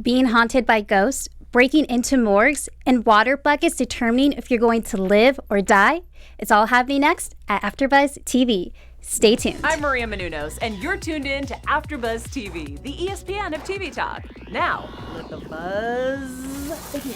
being haunted by ghosts, breaking into morgues, and water buckets determining if you're going to live or die? It's all happening next at AfterBuzz TV. Stay tuned. I'm Maria Menounos, and you're tuned in to AfterBuzz TV, the ESPN of TV talk. Now, let the buzz begin.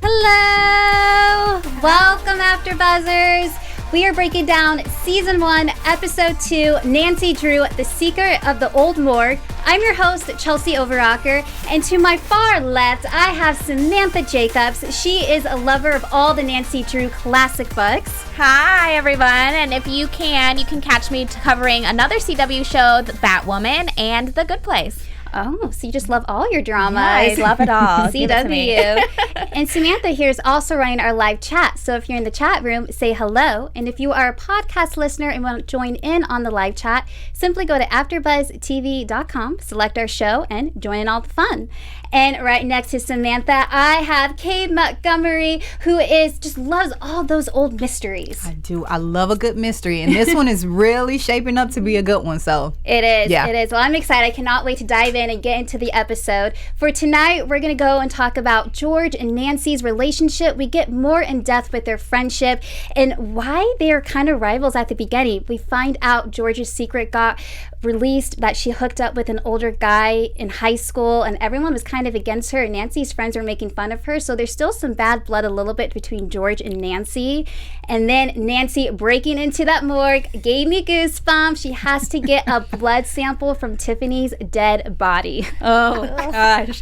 Hello! Welcome, AfterBuzzers! We are breaking down Season 1, Episode 2, Nancy Drew, The Secret of the Old Morgue. I'm your host, Chelsie Overocker, and to my far left, I have Samantha Jacobs. She is a lover of all the Nancy Drew classic books. Hi, everyone, and if you can catch me covering another CW show, The Batwoman and The Good Place. Oh, so you just love all your dramas. Yes, love it all. CW. And Samantha here is also running our live chat. So if you're in the chat room, say hello. And if you are a podcast listener and want to join in on the live chat, simply go to AfterBuzzTV.com, select our show, and join in all the fun. And right next to Samantha, I have Kate Montgomery, who just loves all those old mysteries. I do. I love a good mystery, and this one is really shaping up to be a good one. So it is. Yeah. It is. Well, I'm excited. I cannot wait to dive in and get into the episode. For tonight, we're going to go and talk about George and Nancy's relationship. We get more in depth with their friendship and why they are kind of rivals at the beginning. We find out George's secret got released, that she hooked up with an older guy in high school, and everyone was kind of against her. Nancy's friends were making fun of her, so there's still some bad blood a little bit between George and Nancy. And then Nancy breaking into that morgue gave me goosebumps. She has to get a blood sample from Tiffany's dead body. Oh gosh.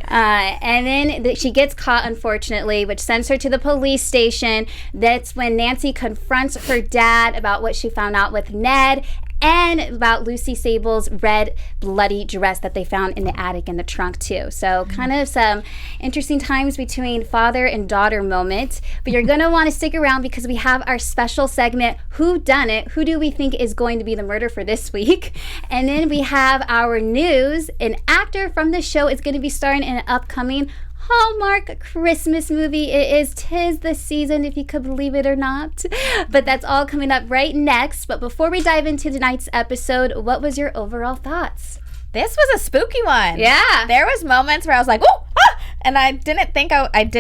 And then she gets caught, unfortunately, which sends her to the police station. That's when Nancy confronts her dad about what she found out with Ned, and about Lucy Sable's red, bloody dress that they found in the attic in the trunk, too. So kind of some interesting times between father and daughter moment. But you're going to want to stick around because we have our special segment, Whodunit? Who do we think is going to be the murder for this week? And then we have our news. An actor from the show is going to be starring in an upcoming Hallmark Christmas movie. It is 'tis the season, if you could believe it or not. But that's all coming up right next. But before we dive into tonight's episode, what was your overall thoughts? This was a spooky one. Yeah. There was moments where I was like, oh, ah! And I did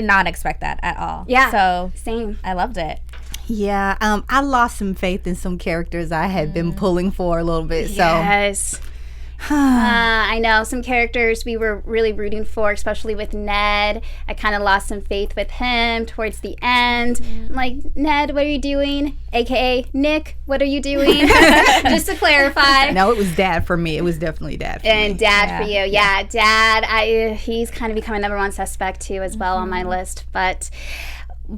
not expect that at all. Yeah. So same. I loved it. Yeah, I lost some faith in some characters I had been pulling for a little bit. So yes. I know some characters we were really rooting for, especially with Ned. I kind of lost some faith with him towards the end. I'm like, Ned, what are you doing? AKA Nick, what are you doing? Just to clarify. No, it was Dad for me. It was definitely Dad for me. And Dad for you. Yeah, Dad. He's kind of becoming number one suspect too as well on my list. But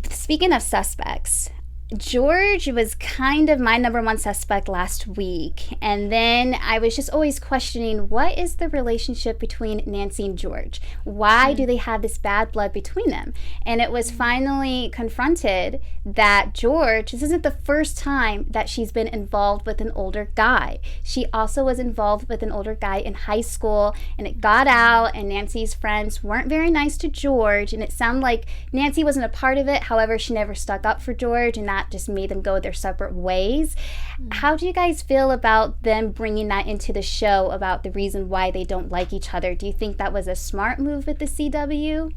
speaking of suspects, George was kind of my number one suspect last week. And then I was just always questioning, what is the relationship between Nancy and George? Why do they have this bad blood between them? And it was finally confronted that George, this isn't the first time that she's been involved with an older guy. She also was involved with an older guy in high school, and it got out, and Nancy's friends weren't very nice to George, and it sounded like Nancy wasn't a part of it. However, she never stuck up for George, and that just made them go their separate ways. How do you guys feel about them bringing that into the show about the reason why they don't like each other? Do you think that was a smart move with the CW?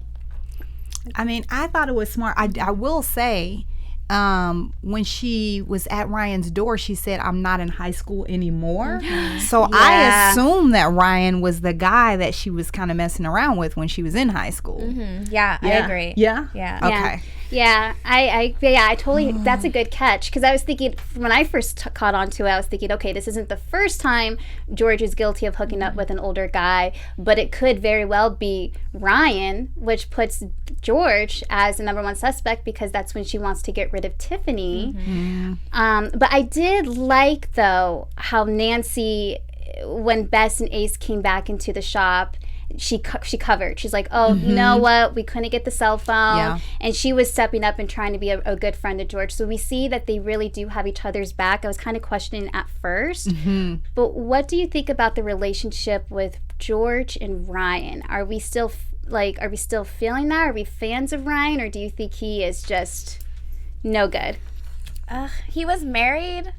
I mean, I thought it was smart. I will say, when she was at Ryan's door, she said, "I'm not in high school anymore." So Yeah. I assumed that Ryan was the guy that she was kind of messing around with when she was in high school. Yeah, I agree. Yeah? Yeah. Okay. Yeah, I totally, that's a good catch, because I was thinking, when I first caught on to it, I was thinking, okay, this isn't the first time George is guilty of hooking up with an older guy, but it could very well be Ryan, which puts George as the number one suspect, because that's when she wants to get rid of Tiffany. But I did like, though, how Nancy, when Bess and Ace came back into the shop, she covered. She's like, oh, you know what? We couldn't get the cell phone. Yeah. And she was stepping up and trying to be a good friend to George. So we see that they really do have each other's back. I was kind of questioning at first. But what do you think about the relationship with George and Ryan? Are we still feeling that? Are we fans of Ryan? Or do you think he is just no good? He was married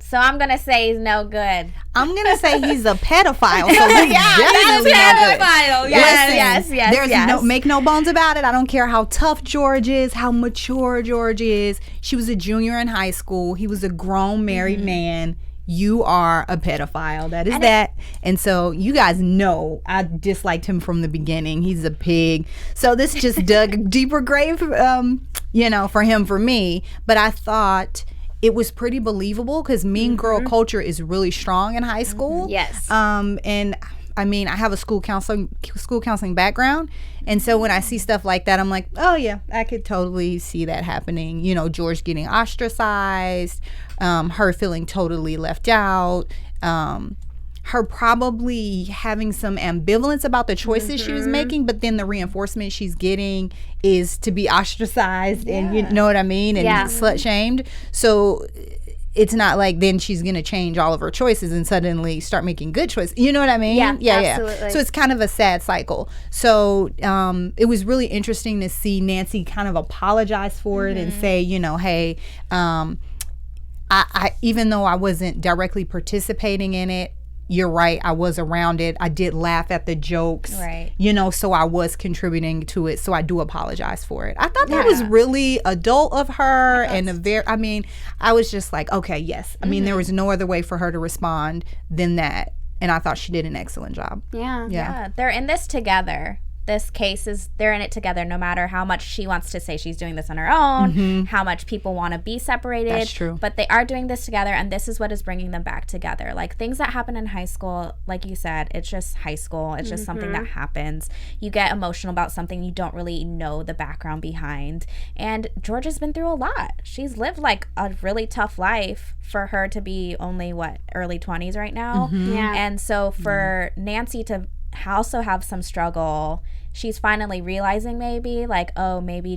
So I'm going to say he's no good. I'm going to say he's a pedophile. So he's definitely no good. Yes, yes, There's no, make no bones about it. I don't care how tough George is, how mature George is. She was a junior in high school. He was a grown married man. You are a pedophile. That is that. And so you guys know I disliked him from the beginning. He's a pig. So this just dug a deeper grave, for him, for me. But I thought it was pretty believable because mean girl culture is really strong in high school. Yes. And I mean, I have a school counseling background. And so when I see stuff like that, I'm like, oh yeah, I could totally see that happening. George getting ostracized, her feeling totally left out, her probably having some ambivalence about the choices she was making, but then the reinforcement she's getting is to be ostracized and you know what I mean? And slut shamed. So it's not like then she's going to change all of her choices and suddenly start making good choices. You know what I mean? Yeah, absolutely. So it's kind of a sad cycle. So it was really interesting to see Nancy kind of apologize for it and say, hey, I even though I wasn't directly participating in it, you're right, I was around it. I did laugh at the jokes. Right. So I was contributing to it. So I do apologize for it. I thought that was really adult of her I was just like, okay, yes. I mean, there was no other way for her to respond than that. And I thought she did an excellent job. Yeah. They're in this together. This case they're in it together no matter how much she wants to say she's doing this on her own, how much people want to be separated. That's true. But they are doing this together, and this is what is bringing them back together. Like things that happen in high school, like you said, it's just high school. It's just something that happens. You get emotional about something you don't really know the background behind. And George has been through a lot. She's lived like a really tough life for her to be only, early 20s right now. Yeah. And so for Nancy to also have some struggle, she's finally realizing maybe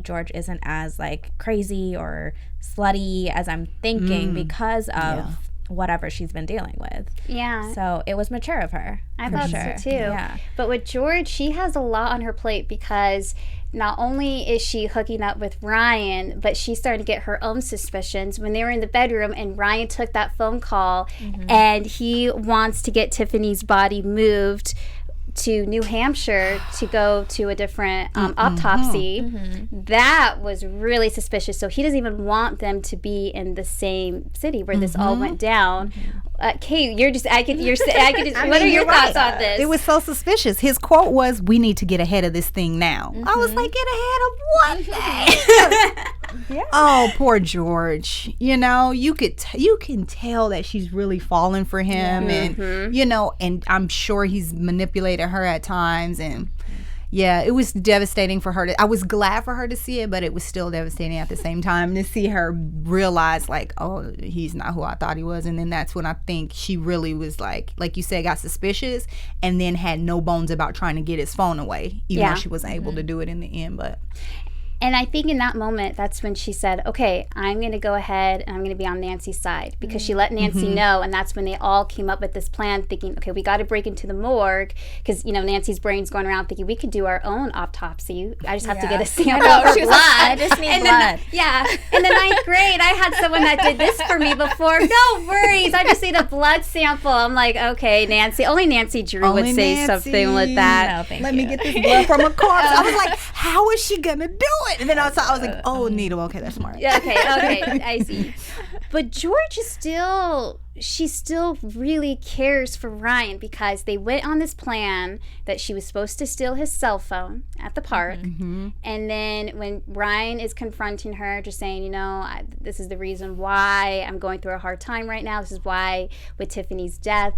George isn't as crazy or slutty as I'm thinking because of whatever she's been dealing with. Yeah. So it was mature of her. I thought so too. Yeah. But with George, she has a lot on her plate because not only is she hooking up with Ryan, but she's starting to get her own suspicions when they were in the bedroom and Ryan took that phone call and he wants to get Tiffany's body moved to New Hampshire to go to a different autopsy. That was really suspicious. So he doesn't even want them to be in the same city where this all went down. Kate, what are your thoughts on this? It was so suspicious. His quote was, "We need to get ahead of this thing now." I was like, get ahead of what thing? Oh, poor George. You can tell that she's really falling for him, and and I'm sure he's manipulated her at times, and it was devastating for her. I was glad for her to see it, but it was still devastating at the same time to see her realize oh, he's not who I thought he was. And then that's when I think she really was like you said, got suspicious, and then had no bones about trying to get his phone away, even though she wasn't able to do it in the end. And I think in that moment, that's when she said, okay, I'm going to go ahead and I'm going to be on Nancy's side, because she let Nancy know. And that's when they all came up with this plan, thinking, okay, we got to break into the morgue, because, Nancy's brain's going around thinking we could do our own autopsy. I just have to get a sample of her blood. I just need blood. In the 9th grade, I had someone that did this for me before. No worries. I just need a blood sample. I'm like, okay, Nancy. Only Nancy Drew would say something like that. No, Let me get this blood from a corpse. I was like, how is she going to do it? And then I was like, oh, needle. Okay, that's smart. Yeah, okay, I see. But George is she still really cares for Ryan, because they went on this plan that she was supposed to steal his cell phone at the park. And then when Ryan is confronting her, just saying, this is the reason why I'm going through a hard time right now. This is why with Tiffany's death,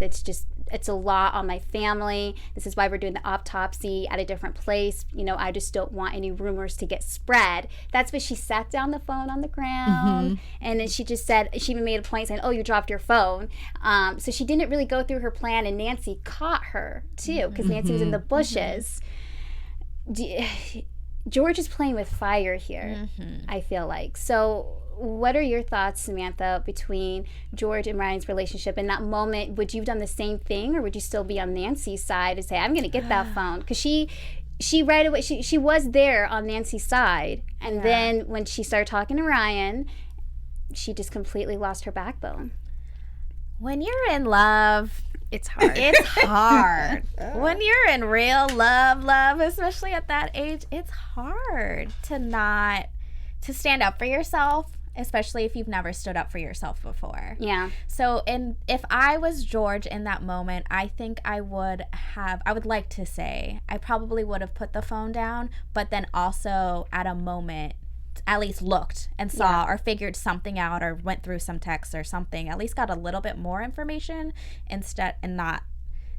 it's a lot on my family. This is why we're doing the autopsy at a different place. I just don't want any rumors to get spread. That's when she sat down the phone on the ground. And then she just said, she even made a point saying, oh, you dropped your phone. So she didn't really go through her plan, and Nancy caught her too, because Nancy was in the bushes. George is playing with fire here, I feel like. So what are your thoughts, Samantha, between George and Ryan's relationship? In that moment, would you have done the same thing, or would you still be on Nancy's side and say, I'm going to get that phone? Because she right away, she was there on Nancy's side. And then when she started talking to Ryan, she just completely lost her backbone. When you're in love, It's hard. it's hard. When you're in real love, especially at that age, it's hard to stand up for yourself, especially if you've never stood up for yourself before. Yeah. So, if I was George in that moment, I think I would like to say, I probably would have put the phone down, but then also at a moment, at least looked and saw or figured something out or went through some texts or something, at least got a little bit more information instead, and not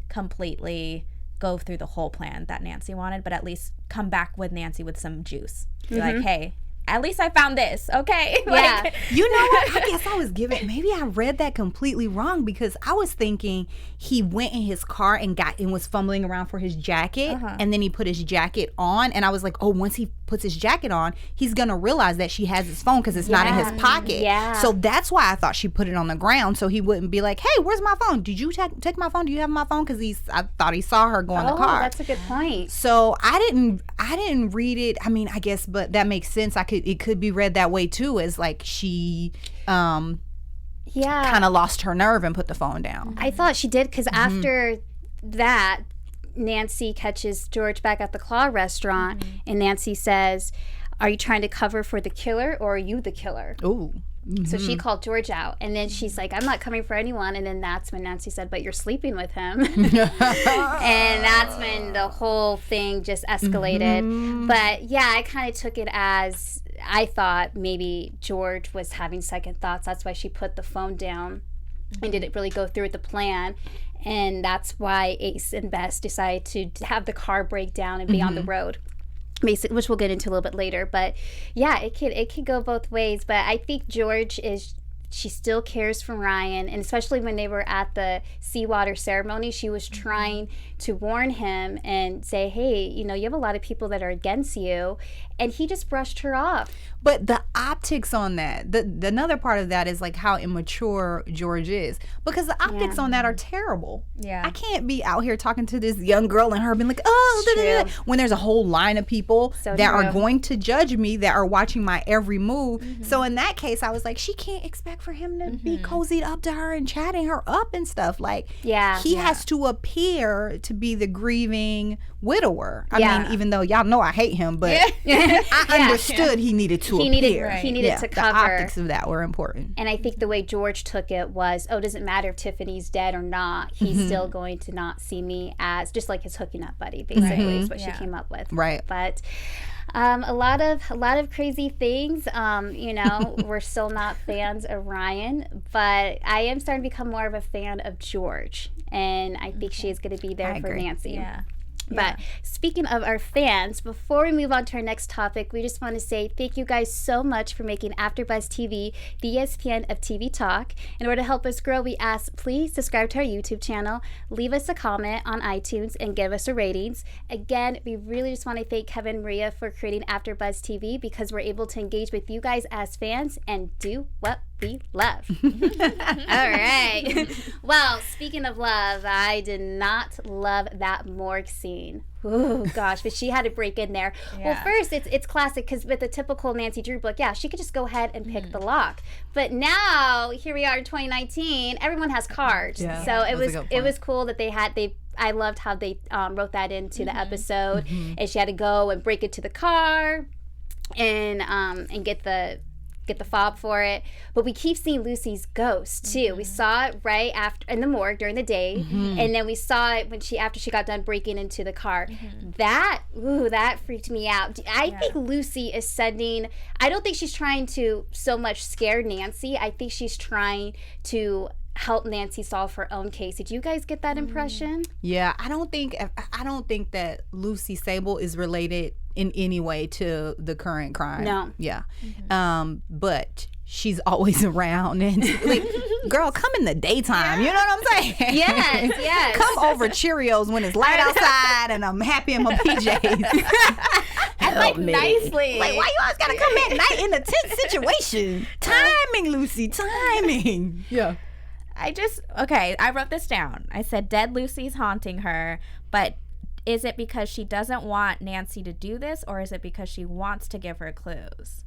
completely go through the whole plan that Nancy wanted, but at least come back with Nancy with some juice. Be like, hey, at least I found this, okay? Yeah. Like, You know what? I guess I was maybe I read that completely wrong, because I was thinking he went in his car and was fumbling around for his jacket, and then he put his jacket on, and I was like, oh, once he puts his jacket on, he's gonna realize that she has his phone because it's not in his pocket. Yeah. So that's why I thought she put it on the ground, so he wouldn't be like, hey, where's my phone? Did you take my phone? Do you have my phone? Because I thought he saw her go in the car. That's a good point. So I didn't read it. I mean, I guess, but that makes sense. It could be read that way too, as like she kind of lost her nerve and put the phone down. I thought she did, because after that, Nancy catches George back at the Claw restaurant, and Nancy says, are you trying to cover for the killer, or are you the killer? Ooh. So she called George out, and then she's like, I'm not coming for anyone. And then that's when Nancy said, but you're sleeping with him. And that's when the whole thing just escalated. But yeah, I kind of took it as, I thought maybe George was having second thoughts. That's why she put the phone down and didn't really go through with the plan. And that's why Ace and Bess decided to have the car break down and be on the road. Basically, which we'll get into a little bit later. But yeah, it could go both ways. But I think George she still cares for Ryan, and especially when they were at the seawater ceremony, she was trying to warn him and say, hey, you have a lot of people that are against you, and he just brushed her off. But the optics on that, the another part of that is like how immature George is, because the optics on that are terrible. Yeah. I can't be out here talking to this young girl and her being like, oh, da, da, da, when there's a whole line of people that are going to judge me, that are watching my every move. So in that case, I was like, she can't expect for him to be cozied up to her and chatting her up and stuff. Like, he has to appear to be the grieving widower. I mean, even though y'all know I hate him, but I understood he needed to appear. He needed to cover. The optics of that were important. And I think the way George took it was, oh, doesn't matter if Tiffany's dead or not. He's still going to not see me as just like his hooking up buddy, basically, is what she came up with. Right. But a lot of crazy things. We're still not fans of Ryan, but I am starting to become more of a fan of George, and I think she is going to be there for Nancy. Yeah. But speaking of our fans, before we move on to our next topic, we just want to say thank you guys so much for making AfterBuzz TV the ESPN of TV talk. In order to help us grow, we ask please subscribe to our YouTube channel, leave us a comment on iTunes, and give us a ratings. Again, we really just want to thank Kevin and Maria for creating AfterBuzz TV, because we're able to engage with you guys as fans and do what we love. All right. Well, speaking of love, I did not love that morgue scene. Oh gosh, but she had to break in there. Well, first it's classic, because with the typical Nancy Drew book, she could just go ahead and pick the lock. But now here we are in 2019, everyone has cards. So it was cool that I loved how they wrote that into the episode, and she had to go and break into the car and get the fob for it. But we keep seeing Lucy's ghost too. We saw it right after in the morgue during the day, and then we saw it after she got done breaking into the car. That freaked me out. I think Lucy is I don't think she's trying to so much scare Nancy. I think she's trying to help Nancy solve her own case. Did you guys get that impression? Yeah, I don't think that Lucy Sable is related in any way to the current crime. No. Yeah. But she's always around, and like, girl, come in the daytime. You know what I'm saying? Yes. Come over Cheerios when it's light outside and I'm happy in my PJs. And like nicely. Like, why you always gotta come at night in a tense situation? Timing, Lucy, timing. Yeah. I wrote this down. I said, dead Lucy's haunting her, but is it because she doesn't want Nancy to do this, or is it because she wants to give her clues?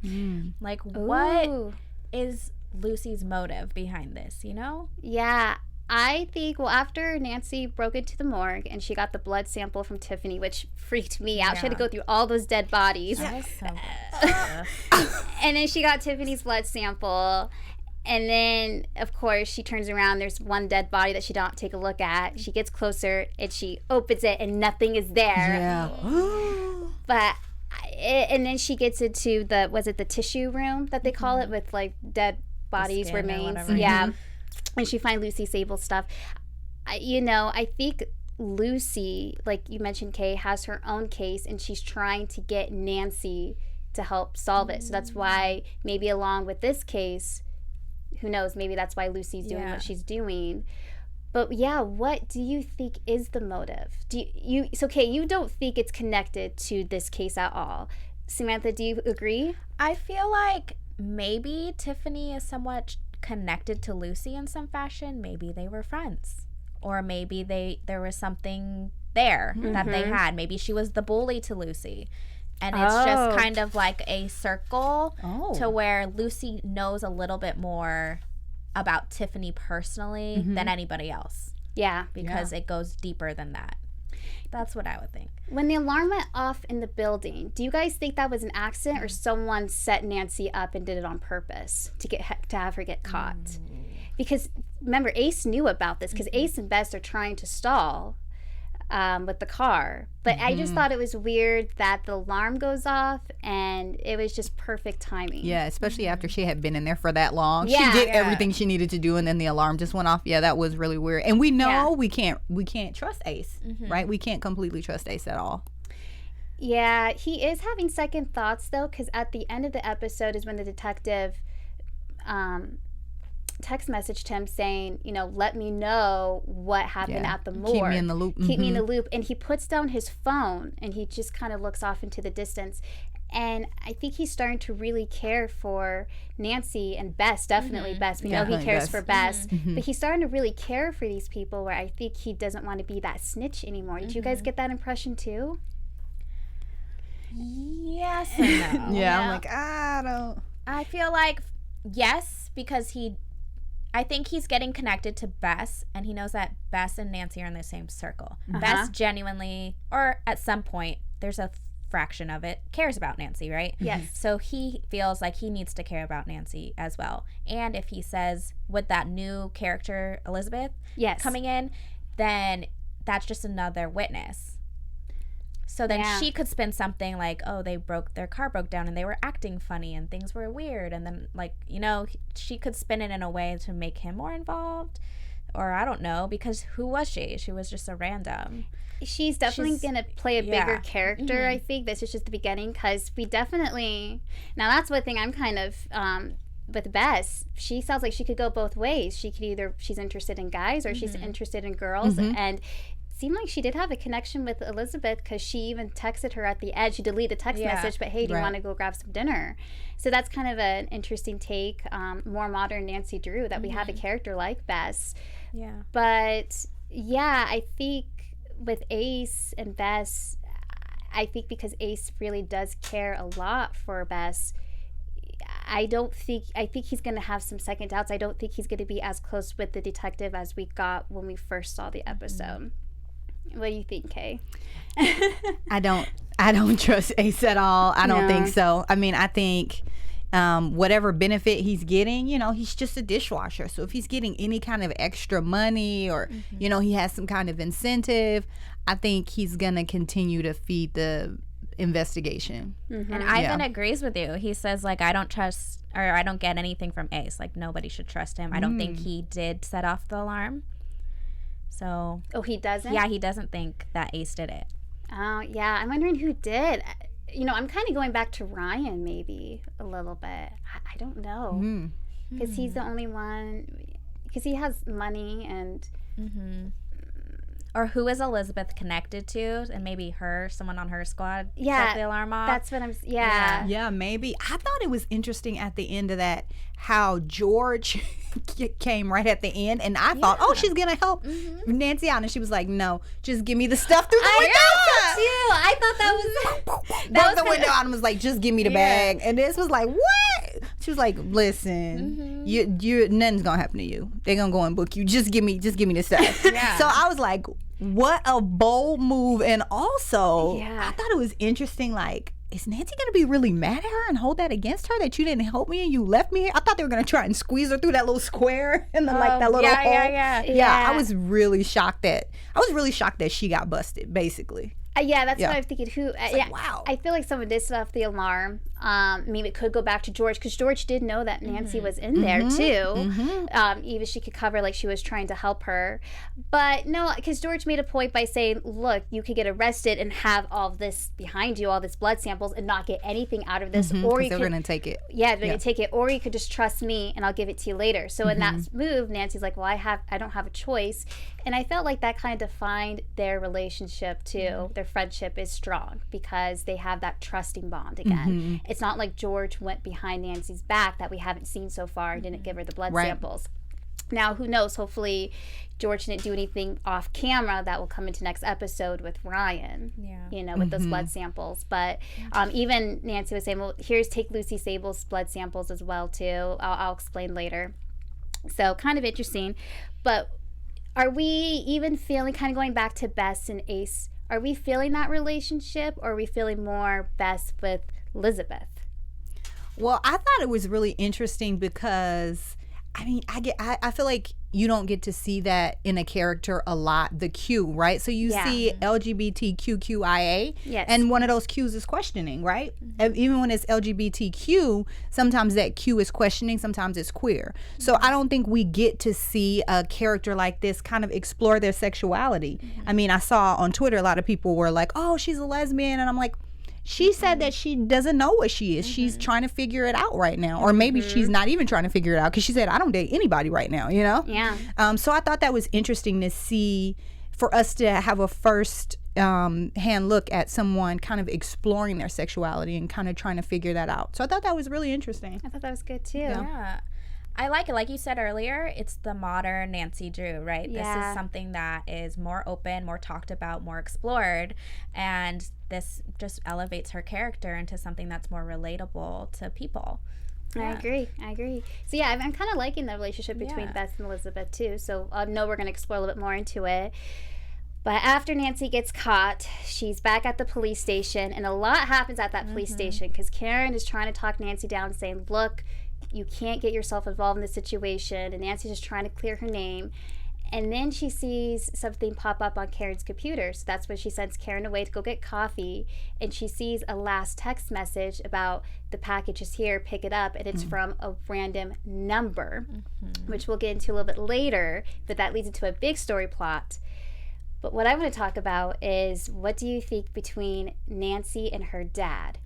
Like, what is Lucy's motive behind this, you know? Yeah. I think, well, after Nancy broke into the morgue and she got the blood sample from Tiffany, which freaked me out. She had to go through all those dead bodies. That was so good. And then she got Tiffany's blood sample. And then, of course, she turns around. There's one dead body that she don't take a look at. She gets closer and she opens it and nothing is there. Yeah. But, and then she gets into the tissue room that they call it, with like dead bodies, remains. Yeah. And she finds Lucy Sable stuff. I think Lucy, like you mentioned, Kay, has her own case and she's trying to get Nancy to help solve it. So that's why maybe along with this case, who knows, maybe that's why Lucy's doing what she's doing. But yeah, what do you think is the motive? You don't think it's connected to this case at all. Samantha, do you agree? I feel like maybe Tiffany is somewhat connected to Lucy in some fashion. Maybe they were friends, or maybe there was something there that they had. Maybe she was the bully to Lucy, and it's just kind of like a circle to where Lucy knows a little bit more about Tiffany personally than anybody else. Yeah, because it goes deeper than that. That's what I would think. When the alarm went off in the building, do you guys think that was an accident or someone set Nancy up and did it on purpose to have her get caught? Because remember, Ace knew about this because Ace and Bess are trying to stall with the car. But I just thought it was weird that the alarm goes off and it was just perfect timing. Yeah, especially after she had been in there for that long. She did everything she needed to do and then the alarm just went off. Yeah, that was really weird. And we know we can't trust Ace, right? We can't completely trust Ace at all. Yeah, he is having second thoughts though, because at the end of the episode is when the detective text messaged him saying, let me know what happened at the morgue. Keep me in the loop. Keep me in the loop. And he puts down his phone and he just kind of looks off into the distance. And I think he's starting to really care for Nancy and Bess, definitely Bess. We know he cares for Bess. But he's starting to really care for these people where I think he doesn't want to be that snitch anymore. Did you guys get that impression too? Yes and no. I'm like, I don't. I feel like, yes, because I think he's getting connected to Bess, and he knows that Bess and Nancy are in the same circle. Bess genuinely, or at some point, there's a fraction of it, cares about Nancy, right? Yes. So he feels like he needs to care about Nancy as well. And if he says, with that new character, Elizabeth, coming in, then that's just another witness. So then she could spin something like, their car broke down and they were acting funny and things were weird. And then, she could spin it in a way to make him more involved. Or I don't know, because who was she? She was just a random. She's definitely going to play a bigger character, I think. This is just the beginning, because we definitely... Now, that's one thing I'm kind of... with Bess, she sounds like she could go both ways. She could either... She's interested in guys or she's interested in girls. And... seemed like she did have a connection with Elizabeth because she even texted her at the end. She deleted the text message, but hey, do you want to go grab some dinner? So that's kind of an interesting take, more modern Nancy Drew, that we have a character like Bess. Yeah. But yeah, I think with Ace and Bess, I think because Ace really does care a lot for Bess, I think he's going to have some second doubts. I don't think he's going to be as close with the detective as we got when we first saw the episode. What do you think, Kay? I don't trust Ace at all. I don't think so. I mean, I think whatever benefit he's getting, he's just a dishwasher. So if he's getting any kind of extra money or, he has some kind of incentive, I think he's going to continue to feed the investigation. And Ivan agrees with you. He says, I don't trust, or I don't get anything from Ace. Nobody should trust him. I don't think he did set off the alarm. So... Oh, he doesn't? Yeah, he doesn't think that Ace did it. Oh, yeah. I'm wondering who did. I'm kind of going back to Ryan, maybe, a little bit. I don't know. Because he's the only one... Because he has money and... Or who is Elizabeth connected to? And maybe someone on her squad set the alarm off? That's what I'm... Yeah. Yeah, maybe. I thought it was interesting at the end of that how George came right at the end. And I thought, she's going to help Nancy out. And she was like, no, just give me the stuff through the window. I thought that was... Broke the window out and was like, just give me the bag. And this was like, what? She was like, listen, you nothing's gonna happen to you. They're gonna go and book you. Just give me the stuff. Yeah. So I was like, what a bold move. And also, Yeah. I thought it was interesting, like, is Nancy gonna be really mad at her and hold that against her that you didn't help me and you left me here? I thought they were gonna try and squeeze her through that little square and like that little hole. Yeah. I was really shocked that she got busted, basically. Yeah, that's what I'm thinking. Wow. I feel like someone did set off the alarm. Maybe it could go back to George, because George did know that Nancy was in there too. Even she could cover like she was trying to help her. But no, because George made a point by saying, look, you could get arrested and have all of this behind you, all this blood samples, and not get anything out of this. Or you they're could, going to take it. Yeah, they're going to take it. Or you could just trust me and I'll give it to you later. So in that move, Nancy's like, well, I don't have a choice. And I felt like that kind of defined their relationship too. Their friendship is strong because they have that trusting bond again. It's not like George went behind Nancy's back that we haven't seen so far and didn't give her the blood samples. Now, who knows? Hopefully, George didn't do anything off camera that will come into next episode with Ryan, with those blood samples. But even Nancy was saying, well, take Lucy Sable's blood samples as well, too. I'll explain later. So, kind of interesting. But are we even feeling, kind of going back to Bess and Ace, are we feeling that relationship, or are we feeling more Bess with Elizabeth? Well, I thought it was really interesting because, I mean, I feel like you don't get to see that in a character a lot, the Q, right? So you see LGBTQIA, and one of those Qs is questioning, right? Even when it's LGBTQ, sometimes that Q is questioning, sometimes it's queer. So I don't think we get to see a character like this kind of explore their sexuality. I mean, I saw on Twitter a lot of people were like, oh, she's a lesbian, and I'm like, she said that she doesn't know what she is. She's trying to figure it out right now. Or maybe she's not even trying to figure it out, because she said, I don't date anybody right now, you know? Yeah. So I thought that was interesting to see, for us to have a first hand look at someone kind of exploring their sexuality and kind of trying to figure that out. So I thought that was really interesting. I thought that was good, too. Yeah. I like it. Like you said earlier, it's the modern Nancy Drew, right? Yeah. This is something that is more open, more talked about, more explored. And this just elevates her character into something that's more relatable to people. I agree. So yeah, I'm kind of liking the relationship between Beth and Elizabeth too. So I know we're going to explore a little bit more into it. But after Nancy gets caught, she's back at the police station, and a lot happens at that police station, because Karen is trying to talk Nancy down, saying, look, you can't get yourself involved in this situation, and Nancy's just trying to clear her name. And then she sees something pop up on Karen's computer. So that's when she sends Karen away to go get coffee. And she sees a last text message about the package is here, pick it up. And it's from a random number, which we'll get into a little bit later. But that leads into a big story plot. But what I want to talk about is, what do you think between Nancy and her dad?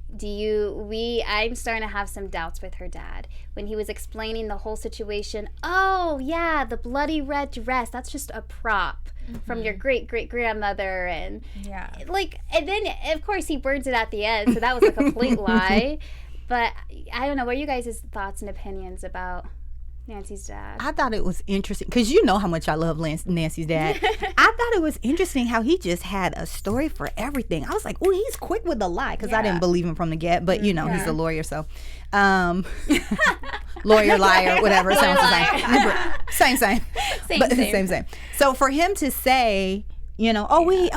I'm starting to have some doubts with her dad. When he was explaining the whole situation, oh yeah, the bloody red dress, that's just a prop from your great-great-grandmother, and and then of course he burns it at the end, so that was a complete lie. But I don't know, what are you guys' thoughts and opinions about Nancy's dad? I thought it was interesting, because you know how much I love Nancy's dad. I thought it was interesting how he just had a story for everything. I was like, oh, he's quick with the lie, because I didn't believe him from the get, but you know, he's a lawyer, so lawyer, liar, whatever, sounds the same. Same. So for him to say, you know,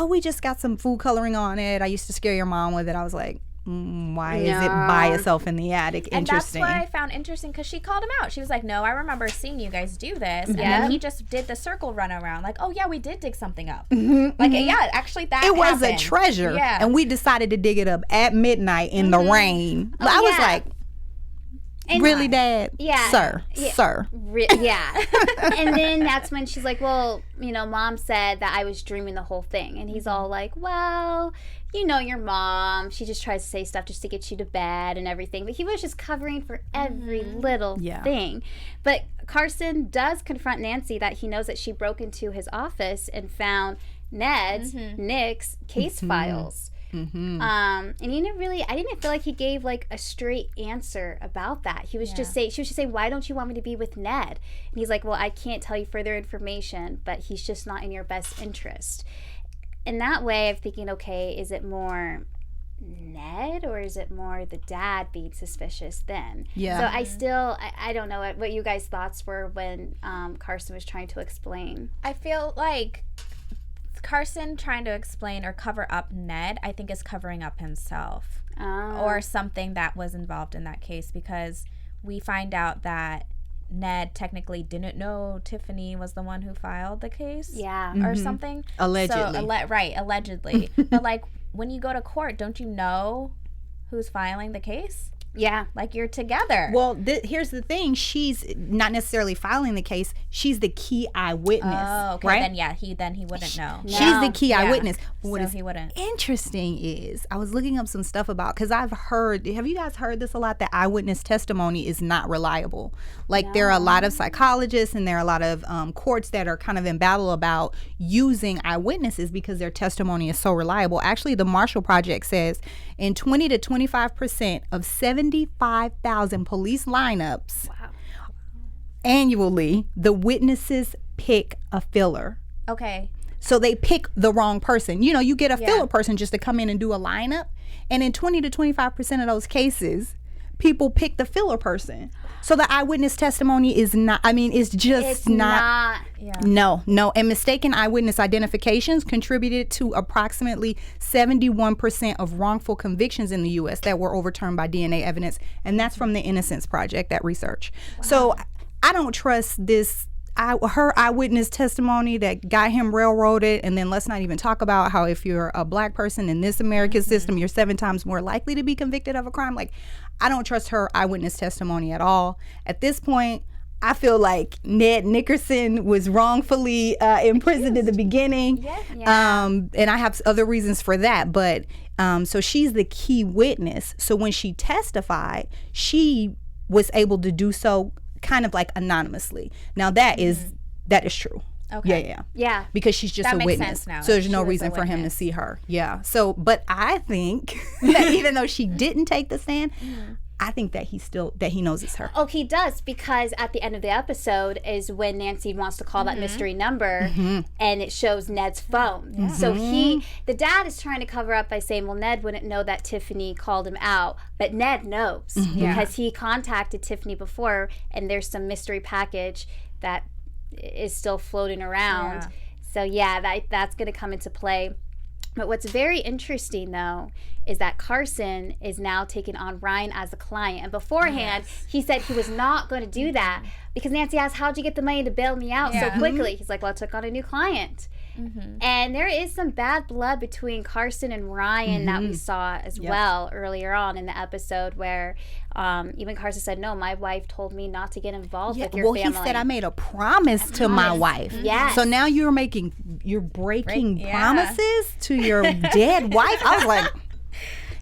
we just got some food coloring on it, I used to scare your mom with it, I was like, why is it by itself in the attic? Interesting. And that's what I found interesting, because she called him out. She was like, no, I remember seeing you guys do this. And then he just did the circle run around, like, oh yeah, we did dig something up. Actually that it was happened. a treasure. And we decided to dig it up at midnight in the rain. I was like, and really, Dad? Yeah. Sir. And then that's when she's like, well, you know, Mom said that I was dreaming the whole thing. And he's all like, well, you know your mom. She just tries to say stuff just to get you to bed and everything. But he was just covering for every little thing. But Carson does confront Nancy that he knows that she broke into his office and found Nick's case files. And I didn't feel like he gave like a straight answer about that. He was just saying, she was just saying, why don't you want me to be with Ned? And he's like, well, I can't tell you further information, but he's just not in your best interest. In that way, I'm thinking, okay, is it more Ned, or is it more the dad being suspicious then? Yeah. So I don't know what you guys' thoughts were when Carson was trying to explain. I feel like Carson trying to explain or cover up Ned, I think, is covering up himself or something that was involved in that case, because we find out that Ned technically didn't know Tiffany was the one who filed the case. Yeah. Or something. Allegedly. So, allegedly. But, like, when you go to court, don't you know who's filing the case? Yeah. Like, you're together. Well, here's the thing. She's not necessarily filing the case. She's the key eyewitness. Oh, okay. Right? Then he wouldn't know. No. She's the key eyewitness. So What is he wouldn't. interesting is I was looking up some stuff about, because have you guys heard this a lot, that eyewitness testimony is not reliable. Like there are a lot of psychologists and there are a lot of courts that are kind of in battle about using eyewitnesses because their testimony is so reliable. Actually, the Marshall Project says in 20 to 25% of 75,000 police lineups annually, the witnesses pick a filler. Okay. So they pick the wrong person. You know, you get a filler person just to come in and do a lineup. And in 20 to 25% of those cases, people pick the filler person. So the eyewitness testimony is not, it's just It's not. Yeah. No. And mistaken eyewitness identifications contributed to approximately 71% of wrongful convictions in the U.S. that were overturned by DNA evidence. And that's from the Innocence Project, that research. Wow. So I don't trust her eyewitness testimony that got him railroaded. And then let's not even talk about how if you're a black person in this American system, you're 7 times more likely to be convicted of a crime. Like, I don't trust her eyewitness testimony at all. At this point, I feel like Ned Nickerson was wrongfully imprisoned in the beginning. Yeah. And I have other reasons for that. But so she's the key witness. So when she testified, she was able to do so kind of like anonymously. Now that is true. Okay. Yeah. Because she's just That a makes witness. sense now. So there's She no was reason a for him to witness. see her. Yeah. So, but I think that even though she didn't take the stand, I think that he knows it's her. Oh, he does, because at the end of the episode is when Nancy wants to call that mystery number, and it shows Ned's phone. So the dad is trying to cover up by saying, well, Ned wouldn't know that Tiffany called him out, but Ned knows because he contacted Tiffany before, and there's some mystery package that is still floating around. Yeah. So that's going to come into play. But what's very interesting, though, is that Carson is now taking on Ryan as a client. And beforehand, he said he was not going to do that because Nancy asked, how'd you get the money to bail me out so quickly? He's like, well, I took on a new client. And there is some bad blood between Carson and Ryan that we saw as well earlier on in the episode, where even Carson said, no, my wife told me not to get involved with your family. He said, I made a promise to my wife. Yes. So now you're breaking promises to your dead wife. I was like,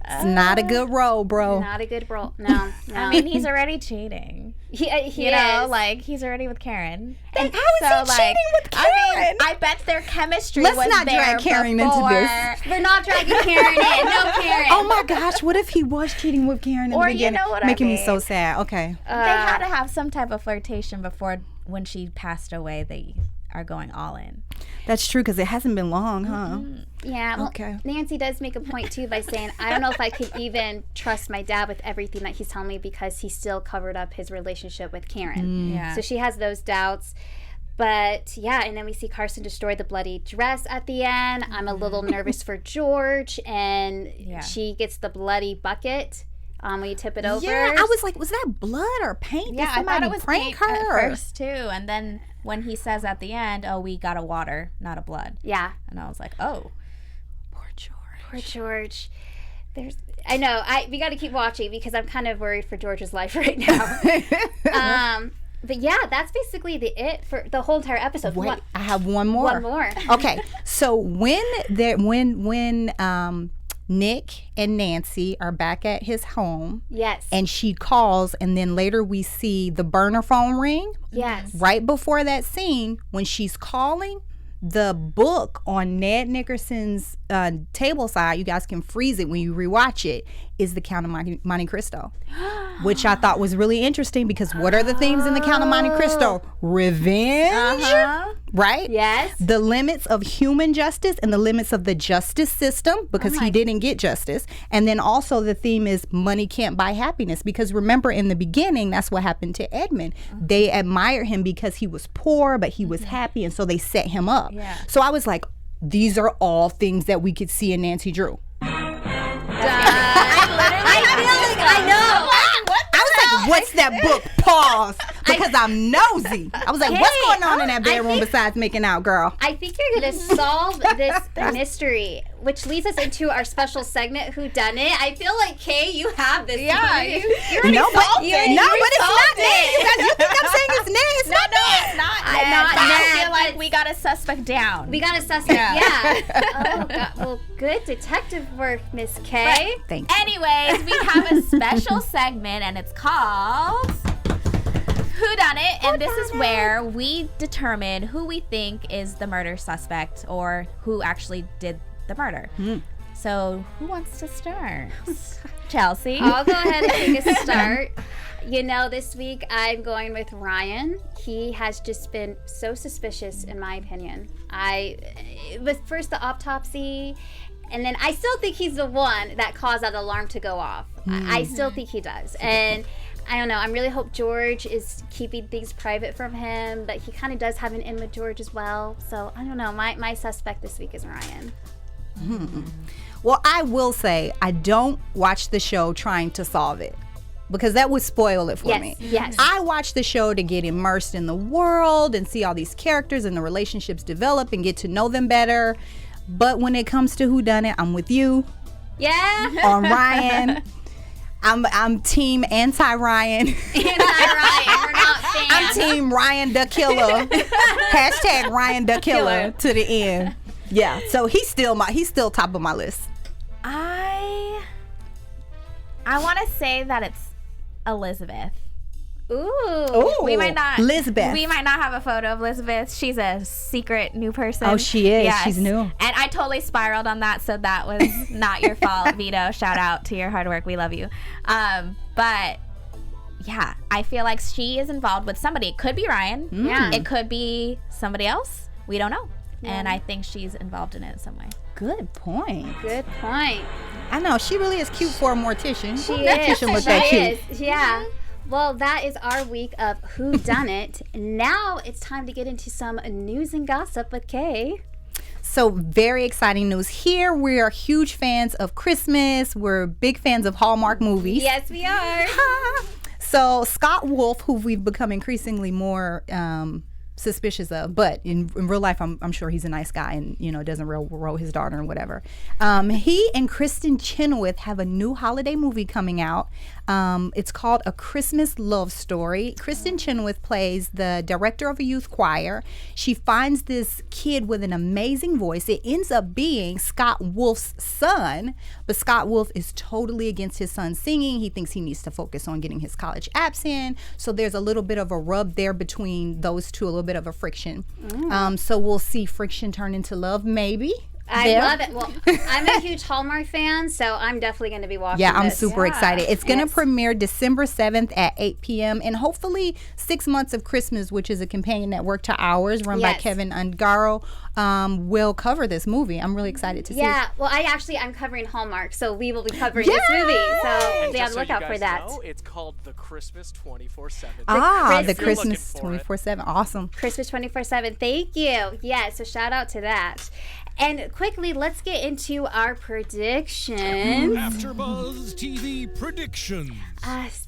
it's not a good role, bro. Not a good role. No. I mean, he's already cheating. He You know, is. like, he's already with Karen. And how is he cheating with Karen? I mean, I bet their chemistry Let's was not there drag Karen into before. this. We're not dragging Karen in. No Karen. Oh my gosh, what if he was cheating with Karen in the Or you beginning? know what I Making me mean. so sad. Okay. They had to have some type of flirtation before, when she passed away, they are going all in. That's true, because it hasn't been long, huh? Yeah, well, Okay. Nancy does make a point too by saying, I don't know if I could even trust my dad with everything that he's telling me because he still covered up his relationship with Karen. Yeah. So she has those doubts. But yeah, and then we see Carson destroy the bloody dress at the end. I'm a little nervous for George, and she gets the bloody bucket when you tip it over. Yeah, I was like, was that blood or paint? Yeah, Did I somebody thought it was prank paint her? at first too, and then when he says at the end, "Oh, we got a water, not a blood," Yeah. and I was like, "Oh, Poor George. Poor George. I know. We got to keep watching because I'm kind of worried for George's life right now. But yeah, that's basically it for the whole entire episode. Wait, I have one more. One more. Okay, so when Nick and Nancy are back at his home, Yes. and she calls, and then later we see the burner phone ring. Yes. Right before that scene, when she's calling, the book on Ned Nickerson's table side, you guys can freeze it when you rewatch it, is the Count of Monte Cristo, which I thought was really interesting because what are the themes in the Count of Monte Cristo? Revenge, right? Yes. The limits of human justice and the limits of the justice system, because he didn't get justice. And then also the theme is money can't buy happiness, because remember in the beginning, that's what happened to Edmund. They admired him because he was poor, but he was happy, and so they set him up. Yeah. So I was like, these are all things that we could see in Nancy Drew. I know. I was like, what's that book? Pause. Because I'm nosy. I was like, what's going on in that bedroom besides making out, girl? I think you're going to solve this mystery, which leads us into our special segment, Whodunit. I feel like, Kay, you have this. Yeah, you No, but solved it. it's not name. You guys, you think I'm saying his name? It's not No, name. it's not. I'm Ned, not but I Ned, feel like we got a suspect down. We got a suspect, yeah. Oh, God. Well, good detective work, Miss Kay. Thank you. Anyways, we have a special segment, and it's called Whodunit, and this is where we determine who we think is the murder suspect or who actually did the murder. So, who wants to start? Chelsea. I'll go ahead and take a start. You know, this week I'm going with Ryan. He has just been so suspicious, in my opinion. With first the autopsy, and then I still think he's the one that caused that alarm to go off. I still think he does. And I don't know. I really hope George is keeping things private from him, but he kind of does have an in with George as well. So I don't know. My suspect this week is Ryan. Well, I will say I don't watch the show trying to solve it, because that would spoil it for me. Yes. I watch the show to get immersed in the world and see all these characters and the relationships develop and get to know them better. But when it comes to Whodunit, I'm with you Yeah. on Ryan. I'm team anti-Ryan. Anti-Ryan. We're not fans. I'm team Ryan the Killer. Hashtag Ryan the Killer to the end. Yeah. So he's still top of my list. I want to say that it's Elizabeth. Ooh. We might not. Elizabeth. We might not have a photo of Elizabeth. She's a secret new person. Oh, she is. Yes. She's new. And I totally spiraled on that, so that was not your fault, Vito. Shout out to your hard work. We love you. But yeah, I feel like she is involved with somebody. It could be Ryan. Yeah. It could be somebody else. We don't know. And I think she's involved in it in some way. Good point. Good point. I know. She really is cute for a mortician. She Mortician look that cute. is. Yeah. Well, that is our week of Whodunit. Now it's time to get into some news and gossip with Kay. So very exciting news here. We are huge fans of Christmas. We're big fans of Hallmark movies. Yes, we are. So Scott Wolf, who we've become increasingly more suspicious of, but in real life I'm sure he's a nice guy and doesn't roll his daughter and whatever. He and Kristen Chenoweth have a new holiday movie coming out. It's called A Christmas Love Story. Kristen Chenoweth plays the director of a youth choir. She finds this kid with an amazing voice. It ends up being Scott Wolf's son, but Scott Wolf is totally against his son singing. He thinks he needs to focus on getting his college apps in. So there's a little bit of a rub there between those two, a little bit of a friction. So we'll see friction turn into love, maybe. I love it. Well, I'm a huge Hallmark fan, so I'm definitely going to be watching Yeah, I'm this. super excited. It's going to Yes. premiere December 7th at 8 p.m. And hopefully 6 Months of Christmas, which is a companion network to ours run by Yes. Kevin Ungaro, will cover this movie. I'm really excited to see it. Yeah, well, I'm covering Hallmark, so we will be covering this movie. So be on Just the lookout you for guys that. know, it's called The Christmas 24/7. The If you're Christmas looking for it. 24/7. Awesome. Christmas 24/7. Thank you. Yeah, so shout out to that. And quickly, let's get into our predictions. AfterBuzz TV predictions.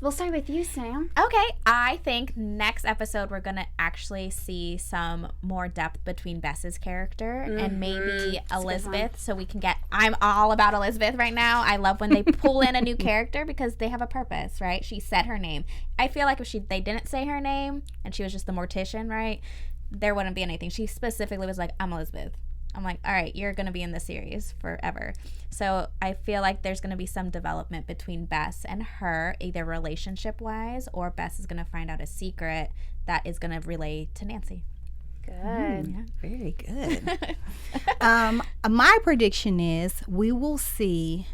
We'll start with you, Sam. Okay, I think next episode we're gonna actually see some more depth between Bess's character and maybe Elizabeth, so we can get. I'm all about Elizabeth right now. I love when they pull in a new character because they have a purpose, right? She said her name. I feel like if they didn't say her name and she was just the mortician, right? There wouldn't be anything. She specifically was like, "I'm Elizabeth." I'm like, all right, you're going to be in the series forever. So I feel like there's going to be some development between Bess and her, either relationship-wise, or Bess is going to find out a secret that is going to relay to Nancy. Good. Very good. My prediction is we will see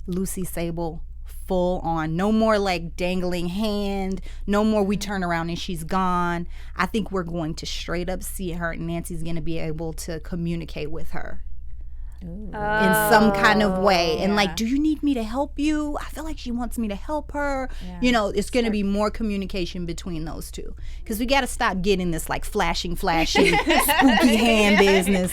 Lucy Sable full on. No more like dangling hand. No more we turn around and she's gone. I think we're going to straight up see her, and Nancy's going to be able to communicate with her in some kind of way. And like, do you need me to help you? I feel like she wants me to help her. You know, it's going to be more communication between those two, because we got to stop getting this like flashing spooky hand business.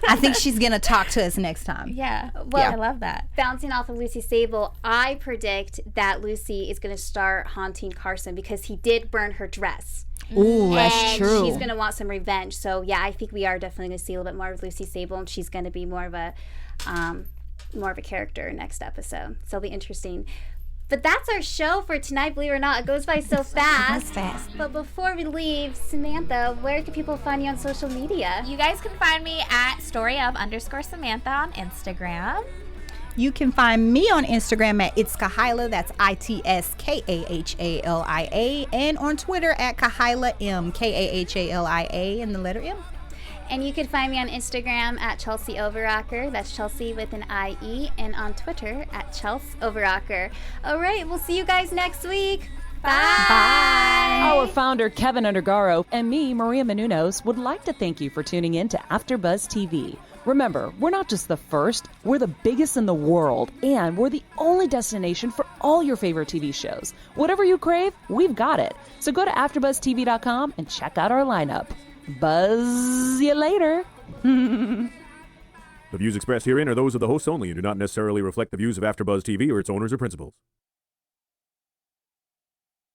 I think she's going to talk to us next time. Well, I love that. Bouncing off of Lucy Sable, I predict that Lucy is going to start haunting Carson because he did burn her dress. Ooh, that's true. She's going to want some revenge. So, yeah, I think we are definitely going to see a little bit more of Lucy Sable, and she's going to be more of a character next episode. So it'll be interesting. But that's our show for tonight, believe it or not. It goes by so fast. But before we leave, Samantha, where can people find you on social media? You guys can find me at story_of_Samantha on Instagram. You can find me on Instagram at It's Kahyla, that's ITSKAHALIA, and on Twitter at Kahyla M, KAHALIA, and the letter M. And you can find me on Instagram at Chelsie Overocker, that's Chelsie with an IE, and on Twitter at Chelsie Overocker. All right, we'll see you guys next week. Bye. Our founder, Kevin Undergaro, and me, Maria Menounos, would like to thank you for tuning in to AfterBuzz TV. Remember, we're not just the first, we're the biggest in the world, and we're the only destination for all your favorite TV shows. Whatever you crave, we've got it. So go to AfterBuzzTV.com and check out our lineup. Buzz you later. The views expressed herein are those of the hosts only and do not necessarily reflect the views of AfterBuzz TV or its owners or principals.